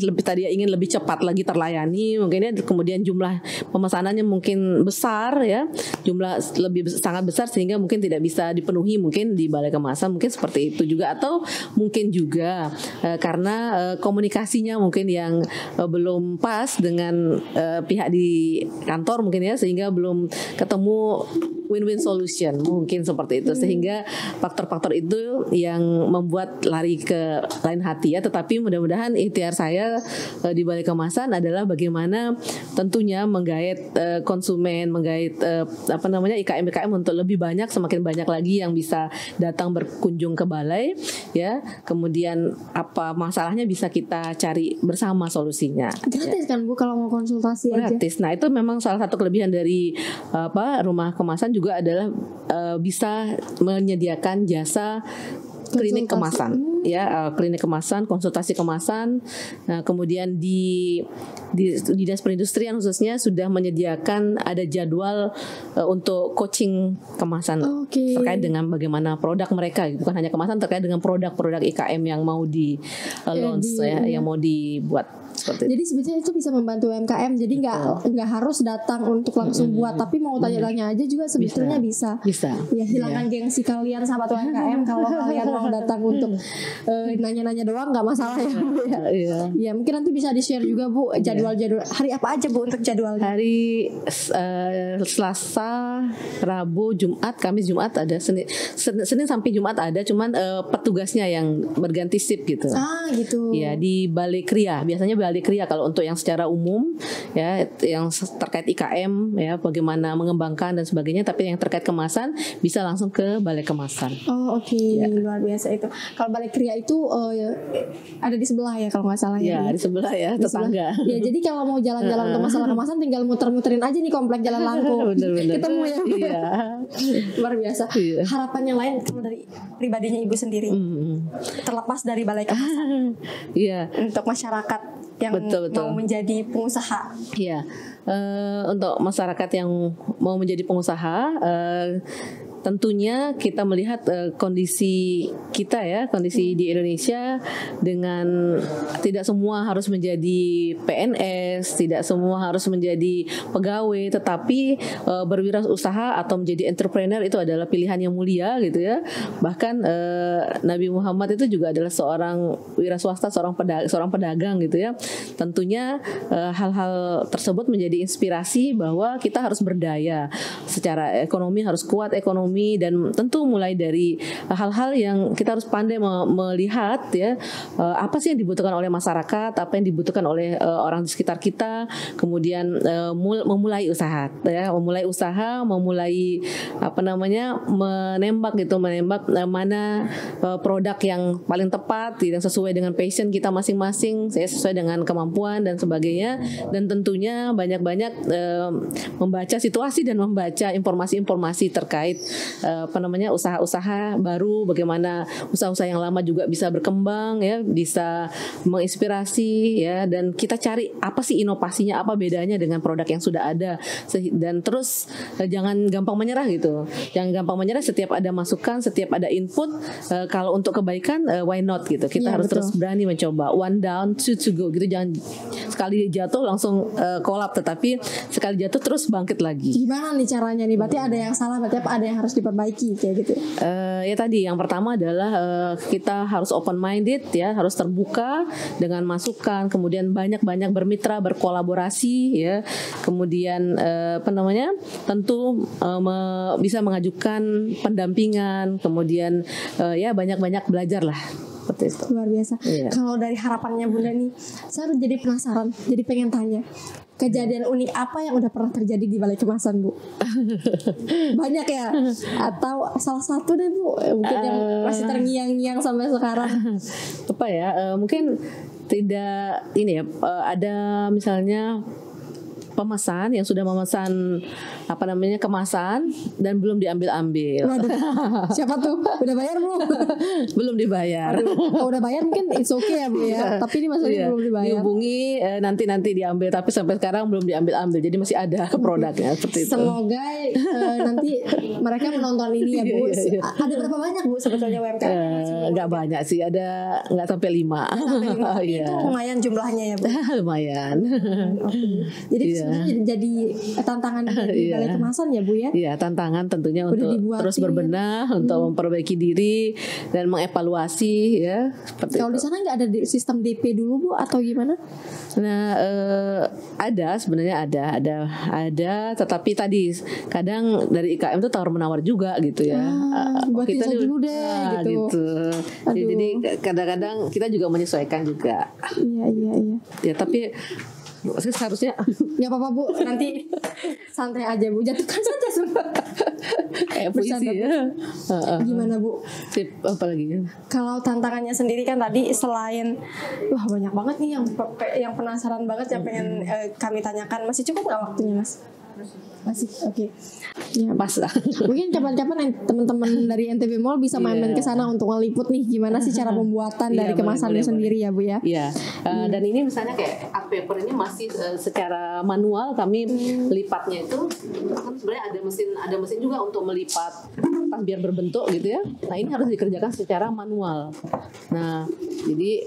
lebih cepat lagi terlayani, mungkin ya, kemudian jumlah pemesanannya mungkin besar ya, jumlah sangat besar sehingga mungkin tidak bisa dipenuhi mungkin di balai kemasan, mungkin seperti itu juga, atau mungkin juga karena komunikasinya mungkin yang belum pas dengan pihak di kantor mungkin ya, sehingga belum ketemu win-win solution, mungkin seperti itu, sehingga faktor-faktor itu yang membuat lari ke lain hati ya. Tetapi mudah-mudahan ikhtiar saya di balai kemasan adalah bagaimana tentunya menggait konsumen, menggait IKM-IKM untuk lebih banyak, semakin banyak lagi yang bisa datang berkunjung ke balai ya. Kemudian apa masalahnya bisa kita cari bersama solusinya. Gratis kan Bu kalau mau konsultasi gratis. Nah, itu memang salah satu kelebihan dari rumah kemasan juga adalah bisa menyediakan jasa klinik kemasan ya, klinik kemasan, konsultasi kemasan. Nah, kemudian di Dinas Perindustrian khususnya sudah menyediakan ada jadwal untuk coaching kemasan terkait dengan bagaimana produk mereka, bukan hanya kemasan, terkait dengan produk-produk IKM yang mau di launch yang mau dibuat. Jadi sebetulnya itu bisa membantu UMKM. Jadi nggak harus datang untuk langsung buat, tapi mau tanya-tanya aja juga sebetulnya bisa. Ya, hilangkan gengsi kalian sahabat UMKM kalau kalian mau datang untuk nanya-nanya doang nggak masalah ya Bu ya. Ya mungkin nanti bisa di-share juga Bu jadwal-jadwal hari apa aja Bu untuk jadwal. Hari Selasa, Rabu, Jumat, Kamis, Jumat ada, Senin sampai Jumat ada, cuman petugasnya yang berganti shift gitu. Gitu. Ya, di Balai Kria biasanya Balai Kria kalau untuk yang secara umum ya, yang terkait IKM ya, bagaimana mengembangkan dan sebagainya, tapi yang terkait kemasan bisa langsung ke Balai Kemasan. Ya. Luar biasa itu. Kalau Balai Kria itu ada di sebelah ya kalau nggak salah ya. Di sebelah ya, tetangga. Ya, jadi kalau mau jalan-jalan untuk masalah kemasan tinggal muter-muterin aja nih komplek Jalan Langkung. Bener-bener. Ketemu ya. Iya. Luar biasa. Harapannya lain kalau dari pribadinya Ibu sendiri. Terlepas dari Balai Kemasan. Iya. Untuk masyarakat yang betul. mau menjadi pengusaha. Iya. Untuk masyarakat yang mau menjadi pengusaha, tentunya kita melihat kondisi kita ya, kondisi di Indonesia, dengan tidak semua harus menjadi PNS, tidak semua harus menjadi pegawai, tetapi berwirausaha atau menjadi entrepreneur itu adalah pilihan yang mulia gitu ya. Bahkan Nabi Muhammad itu juga adalah seorang wiraswasta, seorang pedagang gitu ya. Tentunya hal-hal tersebut menjadi inspirasi bahwa kita harus berdaya secara ekonomi, harus kuat ekonomi, dan tentu mulai dari hal-hal yang kita harus pandai melihat ya, apa sih yang dibutuhkan oleh masyarakat, apa yang dibutuhkan oleh orang di sekitar kita, kemudian memulai usaha ya, memulai menembak mana produk yang paling tepat, yang sesuai dengan passion kita masing-masing, sesuai dengan kemampuan dan sebagainya, dan tentunya banyak-banyak membaca situasi dan membaca informasi-informasi terkait usaha-usaha baru, bagaimana usaha-usaha yang lama juga bisa berkembang ya, bisa menginspirasi ya, dan kita cari apa sih inovasinya, apa bedanya dengan produk yang sudah ada, dan terus jangan gampang menyerah gitu, jangan gampang menyerah. Setiap ada masukan, setiap ada input, kalau untuk kebaikan why not gitu, kita harus terus berani mencoba. One down, two to go gitu, jangan sekali jatuh langsung kolap, tetapi sekali jatuh terus bangkit lagi. Gimana nih caranya nih? Berarti ada yang salah, berarti ada yang harus diperbaiki kayak gitu? Ya tadi yang pertama adalah kita harus open minded ya, harus terbuka dengan masukan, kemudian banyak-banyak bermitra, berkolaborasi ya, kemudian tentu bisa mengajukan pendampingan, kemudian ya banyak-banyak belajar lah. Seperti itu. Luar biasa. Iya. Kalau dari harapannya Bunda nih, saya jadi penasaran, jadi pengen tanya, kejadian unik apa yang udah pernah terjadi di Balai Kemasan, Bu? Banyak ya? Atau salah satu deh, Bu, mungkin yang masih terngiang-ngiang sampai sekarang. Apa ya? Mungkin tidak ini ya, ada misalnya pemesan yang sudah memesan kemasan dan belum diambil-ambil. Waduh, siapa tuh? Udah bayar belum? Belum dibayar. Kalau udah bayar mungkin it's okay ya Bu ya. Tapi ini maksudnya belum dibayar. Dihubungi nanti diambil, tapi sampai sekarang belum diambil-ambil. Jadi masih ada produknya seperti itu. Semoga nanti mereka menonton ini ya Bu. Ada berapa banyak Bu sebetulnya UMKM? Nggak banyak sih, ada nggak sampai 5. Itu lumayan jumlahnya ya Bu. Lumayan. Jadi jadi tantangan di Balai Kemasan ya Bu ya. Iya, tantangan tentunya untuk terus berbenah, untuk memperbaiki diri dan mengevaluasi ya. Kalau di sana nggak ada sistem DP dulu Bu atau gimana? Nah, sebenarnya ada, tetapi tadi kadang dari IKM itu tawar menawar juga gitu ya. Buatin saya dulu deh gitu. Jadi kadang-kadang kita juga menyesuaikan juga. Iya. Ya tapi seharusnya nggak apa-apa Bu, nanti santai aja Bu, jatuhkan saja semua. Puisi ya. Gimana Bu? Tip apa lagi? Kalau tantangannya sendiri kan tadi selain banyak banget nih yang penasaran banget yang pengen kami tanyakan, masih cukup nggak waktunya Mas? Masih, oke. Ya, pas lah. Mungkin kapan-kapan teman-teman dari NTB Mall bisa main-main ke sana untuk ngeliput nih gimana sih cara pembuatan dari kemasannya sendiri ya Bu ya. Iya. Dan ini misalnya kayak art paper ini masih secara manual kami lipatnya itu kan sebenarnya ada mesin juga untuk melipat biar berbentuk gitu ya. Nah, ini harus dikerjakan secara manual. Nah, jadi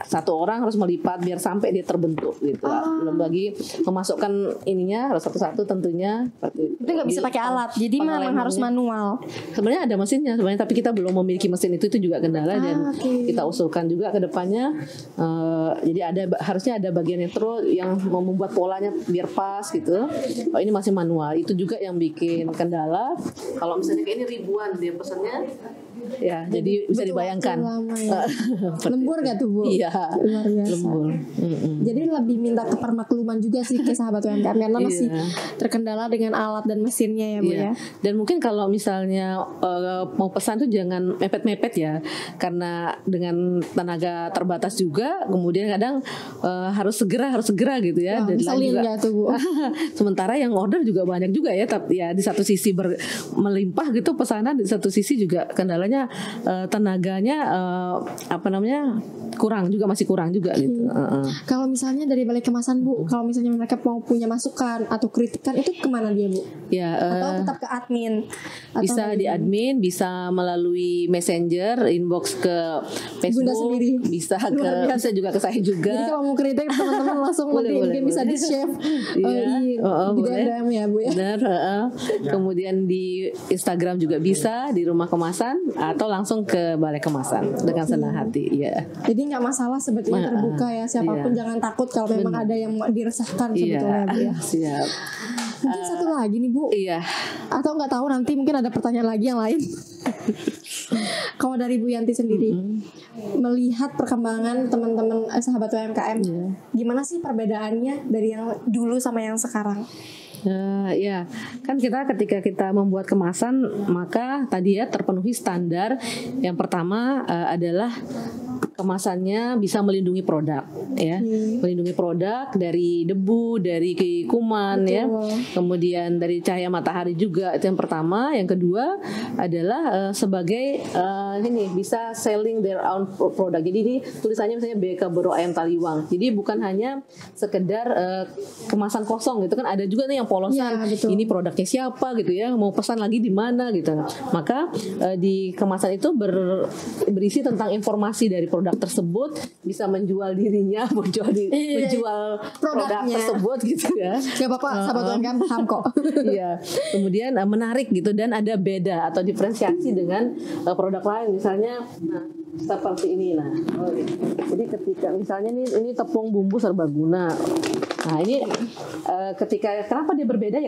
satu orang harus melipat biar sampai dia terbentuk gitu. Belum lagi memasukkan ininya harus satu-satu tentunya. Itu nggak bisa pakai alat, jadi memang harus manual. Sebenarnya ada mesinnya sebenarnya, tapi kita belum memiliki mesin itu juga kendala dan kita usulkan juga ke depannya. Jadi harusnya ada bagian yang membuat polanya biar pas gitu. Ini masih manual, itu juga yang bikin kendala. Kalau misalnya kayak ini ribuan dia pesannya. Ya, jadi bisa dibayangkan. Ya. Lembur gak tuh Bu? Iya. Luar biasa. Lembur. Jadi lebih minta kepermakluman juga sih ke sahabat UMKM karena masih terkendala dengan alat dan mesinnya ya Bu ya. Dan mungkin kalau misalnya mau pesan tuh jangan mepet-mepet ya, karena dengan tenaga terbatas juga, kemudian kadang harus segera gitu ya. Ngeselin gak tuh Bu? Sementara yang order juga banyak juga ya, tapi ya di satu sisi melimpah gitu pesanan, di satu sisi juga kendalanya tenaganya masih kurang juga gitu. Kalau misalnya dari Balai Kemasan Bu, kalau misalnya mereka mau punya masukan atau kritikan itu kemana dia Bu? Ya, atau tetap ke admin? Bisa di admin, bisa melalui messenger, inbox ke Facebook, bisa juga ke saya juga. Jadi kalau mau kritik teman-teman langsung boleh. Bisa di share di DM ya Bu ya. Benar. Kemudian di Instagram juga bisa, di Rumah Kemasan, atau langsung ke Balai Kemasan dengan senang hati. Ya. Jadi nggak masalah sebetulnya terbuka ya, siapapun jangan takut kalau memang ada yang diresahkan sebetulnya Bu ya. Siap. Mungkin satu lagi nih Bu. Iya. Atau nggak tahu nanti mungkin ada pertanyaan lagi yang lain. Kalau dari Bu Yanti sendiri melihat perkembangan teman-teman sahabat UMKM, gimana sih perbedaannya dari yang dulu sama yang sekarang? Ya, kan ketika kita membuat kemasan, maka tadi ya terpenuhi standar. Yang pertama adalah kemasannya bisa melindungi produk, ya, melindungi produk dari debu, dari kuman, ya, kemudian dari cahaya matahari juga, itu yang pertama. Yang kedua adalah sebagai ini bisa selling their own product. Jadi ini tulisannya misalnya BK Boro Ayam Taliwang. Jadi bukan hanya sekedar kemasan kosong gitu kan, ada juga nih yang polosan. Ya, ini produknya siapa gitu ya, mau pesan lagi di mana gitu. Maka di kemasan itu berisi tentang informasi dari produk produk tersebut bisa menjual dirinya, menjual produk tersebut gitu ya. Gak apa-apa, sahabat UMKM paham kok. Iya. Kemudian menarik gitu dan ada beda atau diferensiasi dengan produk lain, misalnya seperti ini. Jadi ketika misalnya ini tepung bumbu serbaguna. Nah ini ketika kenapa dia berbeda ya?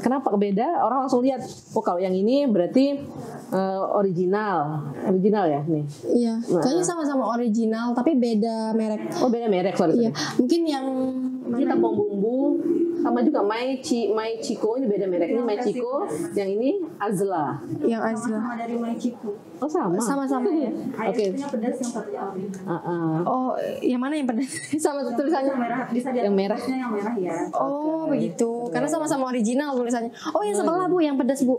Kenapa beda? Orang langsung lihat, oh kalau yang ini berarti original ya nih. Iya. Kayaknya sama-sama original tapi beda merek. Oh beda merek, sorry. Iya. Mungkin yang ini tepung bumbu sama juga Maichiko, ini beda merek. Ini Maichiko, yang ini Azla. Yang Azla. Sama dari Maichiko. Oh sama-sama ya. Oke. Yang pedas, yang satunya orange. Oh, yang mana yang pedas? Sama tulisannya yang merah. Bisa yang merah. Yang merah ya. Oh, begitu. Karena sama-sama original tulisannya. Oh, yang sebelah Bu, yang pedas Bu.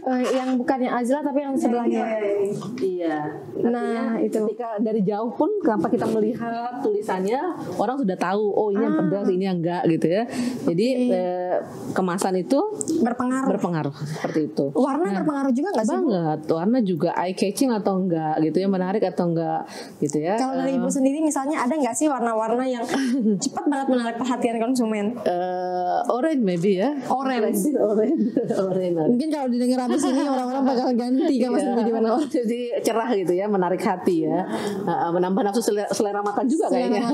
Yang bukan yang Azla tapi yang sebelahnya. Iya. Nah, itu. Ketika dari jauh pun kenapa kita melihat tulisannya, orang sudah tahu oh ini yang pedas, ini yang enggak gitu ya. Jadi kemasan itu berpengaruh seperti itu. Warna berpengaruh juga nggak sih? Banget. Warna juga eye catching atau enggak gitu ya, menarik atau enggak gitu ya. Kalau dari Ibu sendiri misalnya ada nggak sih warna-warna yang cepat banget menarik perhatian konsumen? Orange maybe ya. Orange. Mungkin kalau didengar habis ini orang-orang bakal ganti kan Mas menjadi warna orange. Jadi cerah gitu ya, menarik hati ya. Menambah nafsu selera makan juga kayaknya.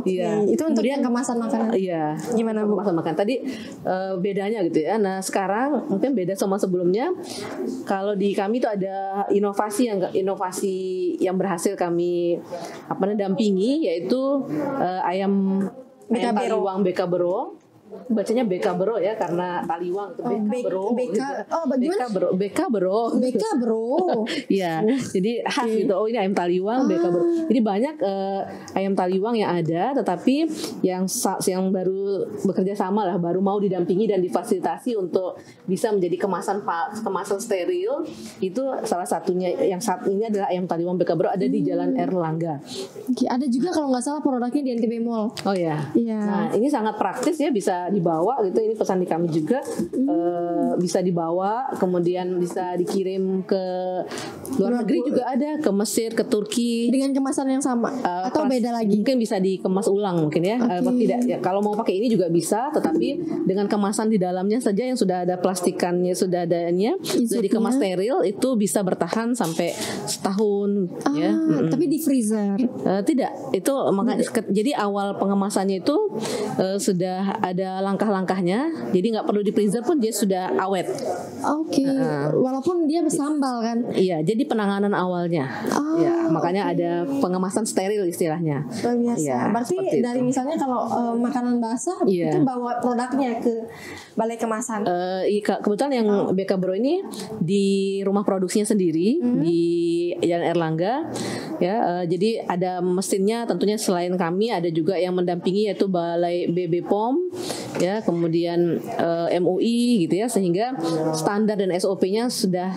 Iya. Itu untuk yang kemasan makanan. Iya. Gimana Bu? Kemasan makan. Tadi bedanya gitu ya. Nah, sekarang mungkin beda sama sebelumnya. Kalau di kami itu ada inovasi yang berhasil kami dampingi, yaitu ayam taliwang Bekabero. Bacanya Bekabero ya karena taliwang itu Bekabero. Iya. Jadi khas gitu. Oh ini ayam taliwang Bekabero. Jadi banyak ayam taliwang yang ada, tetapi yang baru bekerja sama lah, baru mau didampingi dan difasilitasi untuk bisa menjadi kemasan steril. Itu salah satunya. Yang saat ini adalah ayam taliwang Bekabero, ada di Jalan Erlangga. Ada juga kalau nggak salah produknya di NTB Mall. Oh ya. Iya. Nah ini sangat praktis ya, bisa dibawa gitu. Ini pesan di kami juga bisa dibawa, kemudian bisa dikirim ke luar negeri juga ada, ke Mesir, ke Turki dengan kemasan yang sama atau beda lagi? Mungkin bisa dikemas ulang mungkin ya. Tidak ya, kalau mau pakai ini juga bisa, tetapi dengan kemasan di dalamnya saja yang sudah ada plastikannya, sudah dikemas steril, itu bisa bertahan sampai setahun ya. Tapi di freezer? Tidak, itu jadi awal pengemasannya itu sudah ada langkah-langkahnya, jadi nggak perlu di freezer pun dia sudah awet. Oke. Walaupun dia bersambal kan? Iya, jadi penanganan awalnya. Ya, makanya ada pengemasan steril istilahnya. Luar biasa. Ya, berarti dari itu. Misalnya kalau makanan basah itu bawa produknya ke balai kemasan. Kebetulan yang Bekabero ini di rumah produksinya sendiri di Jalan Erlangga. Ya, jadi ada mesinnya tentunya, selain kami ada juga yang mendampingi yaitu Balai BB POM ya, kemudian MUI gitu ya, sehingga standar dan SOP-nya sudah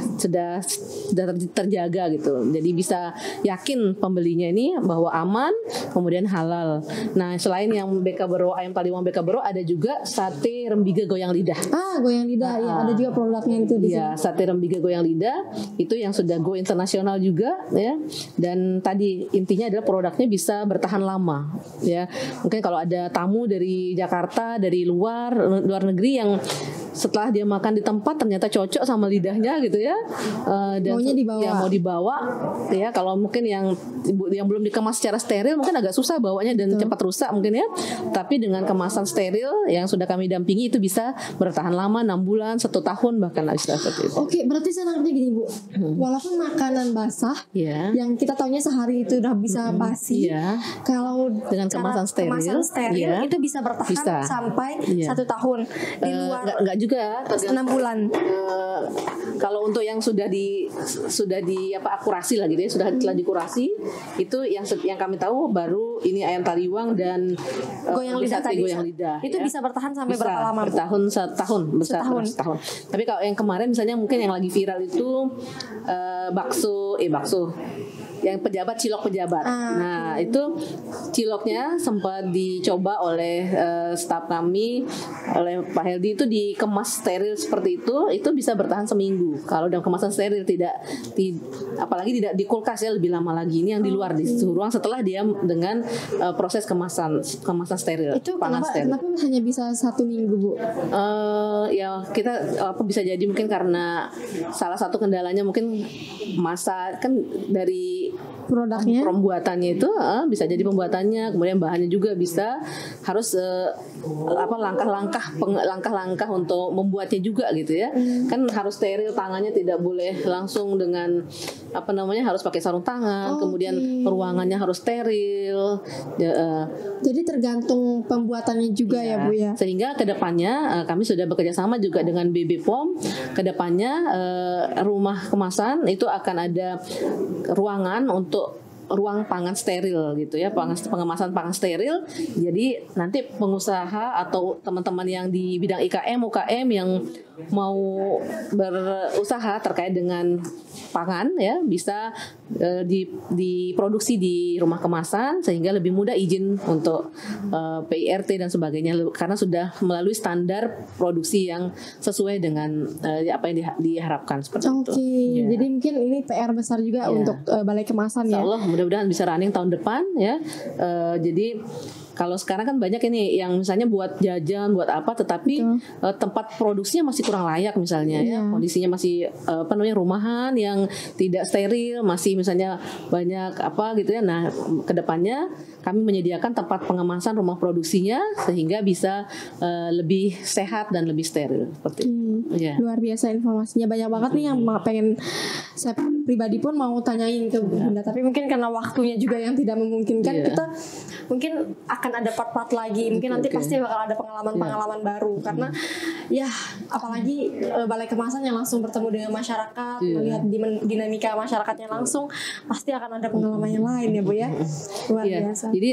terjaga gitu. Jadi bisa yakin pembelinya ini bahwa aman, kemudian halal. Nah, selain yang Bekabero, ayam taliwang Bekabero, ada juga sate rembige goyang lidah. Goyang lidah ya, ada juga produknya itu di sini. Sate rembige goyang lidah itu yang sudah go internasional juga ya. Dan tadi intinya adalah produknya bisa bertahan lama ya. Mungkin kalau ada tamu dari Jakarta, dari luar negeri yang setelah dia makan di tempat ternyata cocok sama lidahnya gitu ya, dan mau dibawa ya. Kalau mungkin yang belum dikemas secara steril mungkin agak susah bawanya dan cepat rusak mungkin ya. Tapi dengan kemasan steril yang sudah kami dampingi itu bisa bertahan lama, 6 bulan, 1 tahun bahkan seperti itu. Oke, berarti saya ngerti gini Bu. Walaupun makanan basah yang kita taunya sehari itu udah bisa basi, kalau dengan kemasan steril itu bisa bertahan sampai 1 tahun. Di luar enggak juga 6 bulan. Kalau untuk yang sudah di akurasi lah gitu ya, telah dikurasi, itu yang kami tahu baru ini ayam taliwang dan goyang lidah tadi. Itu ya. bisa bertahan sampai berapa lama? Setahun. yang pejabat, cilok pejabat. Nah itu ciloknya sempat dicoba oleh staf kami, oleh Pak Heldi, itu dikemas steril seperti itu bisa bertahan seminggu. Kalau dalam kemasan steril apalagi tidak di kulkas ya, lebih lama lagi. Ini yang di luar di suhu ruang setelah dia dengan proses kemasan steril. Itu kenapa hanya bisa 1 minggu, Bu? Ya kita bisa jadi mungkin karena salah satu kendalanya mungkin masa kan dari produknya, pembuatannya itu bisa jadi pembuatannya, kemudian bahannya juga bisa harus langkah-langkah untuk membuatnya juga gitu ya. Kan harus steril, tangannya tidak boleh langsung dengan harus pakai sarung tangan, kemudian ruangannya harus steril. Jadi tergantung pembuatannya juga ya Bu ya. Sehingga kedepannya kami sudah bekerja sama juga dengan BB POM. Kedepannya rumah kemasan itu akan ada ruangan untuk ruang pangan steril gitu ya, pengemasan pangan steril. Jadi nanti pengusaha atau teman-teman yang di bidang IKM, UKM yang mau berusaha terkait dengan pangan ya bisa diproduksi di rumah kemasan sehingga lebih mudah izin untuk PIRT dan sebagainya karena sudah melalui standar produksi yang sesuai dengan apa yang diharapkan seperti itu. Ya. Jadi mungkin ini PR besar juga untuk Balai Kemasan ya. Insya Allah mudah-mudahan bisa running tahun depan ya. Jadi kalau sekarang kan banyak ini yang misalnya buat jajan, buat apa, tetapi tempat produksinya masih kurang layak misalnya ya, kondisinya masih rumahan yang tidak steril, masih misalnya banyak apa gitu ya. Nah, kedepannya kami menyediakan tempat pengemasan rumah produksinya sehingga bisa lebih sehat dan lebih steril seperti itu. Luar biasa informasinya, banyak banget nih yang pengen saya pribadi pun mau tanyain ke Bunda, tapi mungkin karena waktunya juga yang tidak memungkinkan, kita mungkin akan ada part-part lagi, mungkin nanti pasti bakal ada pengalaman-pengalaman baru karena ya apalagi Balai Kemasan yang langsung bertemu dengan masyarakat, melihat dinamika masyarakatnya langsung, pasti akan ada pengalaman yang lain ya Bu ya. Luar biasa. Jadi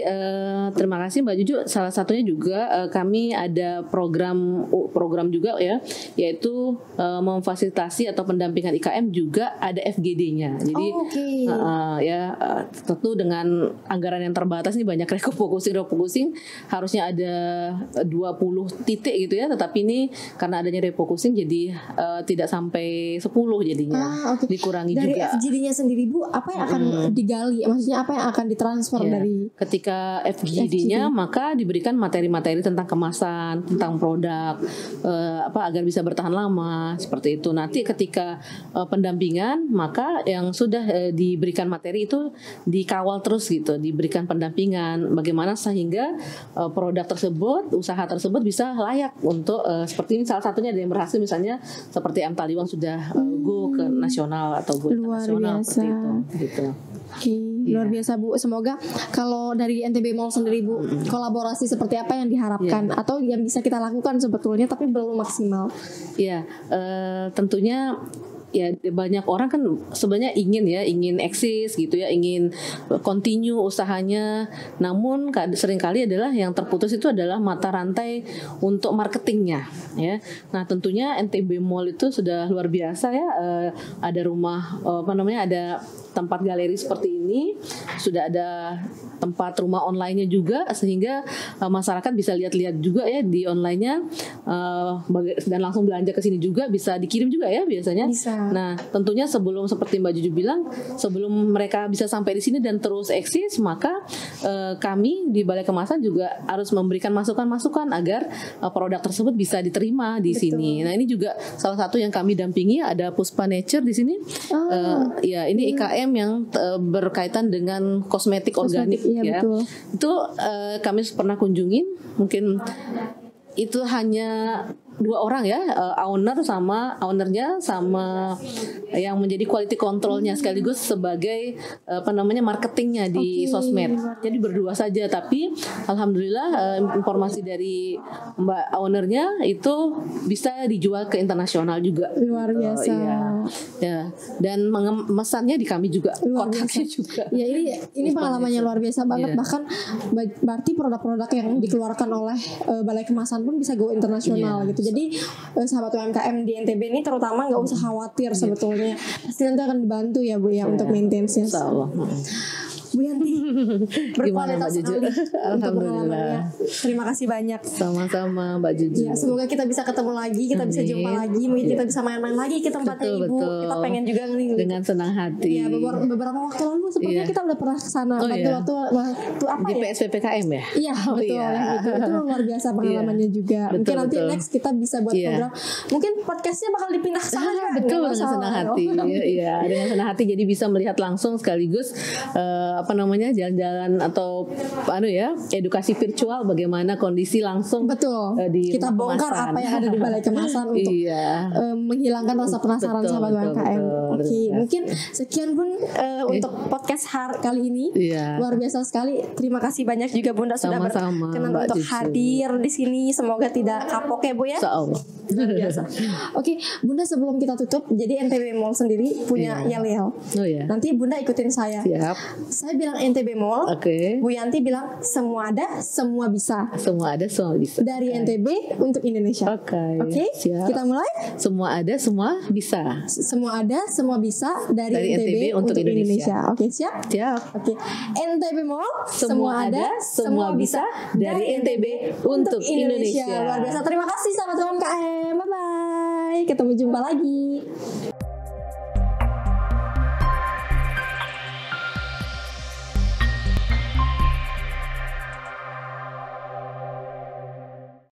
terima kasih Mbak Juju. Salah satunya juga kami ada program juga ya, yaitu memfasilitasi atau pendampingan IKM juga ada FGD-nya. Jadi tentu dengan anggaran yang terbatas ini banyak refocusing harusnya ada 20 titik gitu ya, tetapi ini karena adanya refocusing jadi tidak sampai 10 jadinya. Dikurangi dari juga. Dari FGD-nya sendiri Bu, apa yang akan digali? Maksudnya apa yang akan ditransfer dari ketika FGD-nya maka diberikan materi-materi tentang kemasan, tentang produk agar bisa bertahan lama seperti itu. Nanti ketika pendampingan maka yang sudah diberikan materi itu dikawal terus gitu, diberikan pendampingan bagaimana sehingga produk tersebut, usaha tersebut bisa layak untuk seperti ini. Salah satunya ada yang berhasil misalnya seperti M Taliwang sudah go ke nasional atau go internasional seperti itu gitu. Luar biasa Bu. Semoga kalau dari NTB Mall sendiri Bu, kolaborasi seperti apa yang diharapkan atau yang bisa kita lakukan sebetulnya tapi belum maksimal. Tentunya ya banyak orang kan sebenarnya ingin eksis gitu ya, ingin continue usahanya, namun seringkali adalah yang terputus itu adalah mata rantai untuk marketingnya ya. Nah tentunya NTB Mall itu sudah luar biasa ya, ada rumah ada tempat galeri seperti ini, sudah ada tempat rumah online-nya juga sehingga masyarakat bisa lihat-lihat juga ya di online-nya dan langsung belanja ke sini juga, bisa dikirim juga ya biasanya. Bisa. Nah, tentunya sebelum seperti Mbak Juju bilang, sebelum mereka bisa sampai di sini dan terus eksis, maka kami di Balai Kemasan juga harus memberikan masukan-masukan agar produk tersebut bisa diterima di sini. Nah, ini juga salah satu yang kami dampingi, ada Puspa Nature di sini. Ini IKM yang berkaitan dengan kosmetik organik ya. Betul. Itu kami pernah kunjungin, mungkin itu hanya 2 orang ya, ownernya sama yang menjadi quality controlnya sekaligus sebagai marketingnya di sosmed. Jadi berdua saja, tapi alhamdulillah informasi dari Mbak ownernya itu bisa dijual ke internasional juga. Luar biasa. Dan memesannya di kami juga, kontaknya juga. Ya ini pengalamannya luar biasa banget. Bahkan berarti produk-produk yang dikeluarkan oleh Balai Kemasan pun bisa go internasional gitu. Jadi sahabat UMKM di NTB ini terutama nggak usah khawatir sebetulnya. Pasti nanti akan dibantu ya Bu ya untuk maintenance-nya. Insyaallah. Bu Yanti berkualitas sekali untuk pengalamannya. Terima kasih banyak. Sama-sama Mbak Juju. Ya, semoga kita bisa ketemu lagi, kita bisa jumpa lagi, mungkin kita bisa main-main lagi ke tempatnya Ibu. Kita pengen juga dengan senang hati. Ya, beberapa waktu lalu sepertinya kita udah pernah kesana. Waktu apa di ya? PSPPKM ya? Iya, betul. Itu luar biasa pengalamannya juga. Mungkin nanti next kita bisa buat program. Mungkin podcastnya bakal dipindah ke sana juga. Betul, dengan senang hati. Iya, dengan senang hati jadi bisa melihat langsung sekaligus jalan-jalan atau edukasi virtual bagaimana kondisi langsung. Betul. Di kita bongkar apa yang ada di balai kemasan untuk menghilangkan rasa penasaran sahabat UMKM. Oke, mungkin sekian Bun untuk podcast kali ini. Luar biasa sekali. Terima kasih banyak juga Bunda sudah berkenan untuk hadir di sini. Semoga tidak kapok ya Bu ya. Luar biasa. Oke, Bunda sebelum kita tutup, jadi NTB Mall sendiri punya yel-yel. Nanti Bunda ikutin saya. Siap. Saya bilang NTB Mall. Bu Yanti bilang semua ada, semua bisa. Semua ada, semua bisa. Dari NTB untuk Indonesia. Oke. Siap. Kita mulai. Semua ada, semua bisa. Semua ada, semua bisa dari NTB untuk Indonesia. Oke, siap? Siap. Oke. NTB Mall. Semua ada, semua bisa dari NTB untuk Indonesia. Luar biasa. Terima kasih sahabat UMKM. Bye bye. Ketemu jumpa lagi.